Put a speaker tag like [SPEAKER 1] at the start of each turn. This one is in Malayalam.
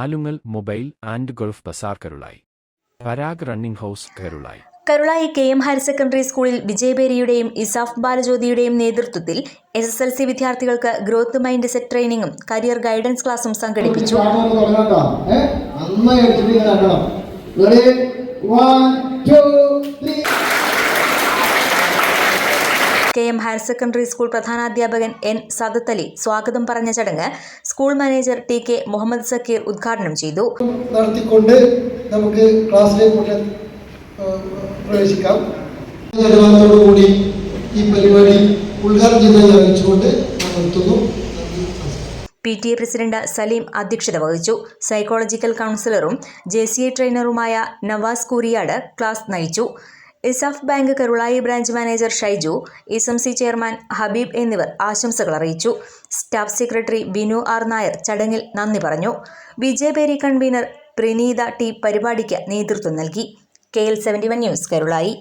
[SPEAKER 1] Alungal mobile and Gulf bazaar Karulayi. Parag running house Karulayi.
[SPEAKER 2] Karulayi KM higher secondary സ്കൂളിൽ വിജയബേരിയുടെയും ഇസാഫ് ബാലജ്യോതിയുടെയും നേതൃത്വത്തിൽ SSLC വിദ്യാർത്ഥികൾക്ക് ഗ്രോത്ത് മൈൻഡ് സെറ്റ് ട്രെയിനിങ്ങും കരിയർ ഗൈഡൻസ് ക്ലാസും സംഘടിപ്പിച്ചു. KM ഹയർ സെക്കൻഡറി സ്കൂൾ പ്രധാനാധ്യാപകൻ N. സദത്ത് അലി സ്വാഗതം പറഞ്ഞ ചടങ്ങ് school manager TK Muhammad Sakeer ഉദ്ഘാടനം ചെയ്തു.
[SPEAKER 3] നമുക്ക് ക്ലാസ്സിലേക്ക് പ്രവേശിക്കാം. ജനത്തോടുകൂടി ഈ പരിപാടി ഉദ്ഘാടനം അറിയിച്ചുകൊണ്ട് നിർത്തുന്നു.
[SPEAKER 2] PTA പ്രസിഡന്റ് സലീം അധ്യക്ഷത വഹിച്ചു. സൈക്കോളജിക്കൽ കൗൺസിലറും JCA ട്രെയിനറുമായ നവാസ് കൂരിയാട് ക്ലാസ് നയിച്ചു. ESAF bank Karulayi branch manager Shaiju, SMC chairman Habeeb എന്നിവർ ആശംസകൾ അറിയിച്ചു. Staff secretary Binu R. Nair ചടങ്ങിൽ നന്ദി പറഞ്ഞു. Vijayabheri convenor Praneetha T. പരിപാടിക്ക് നേതൃത്വം നൽകി. KL 71 news Karulai.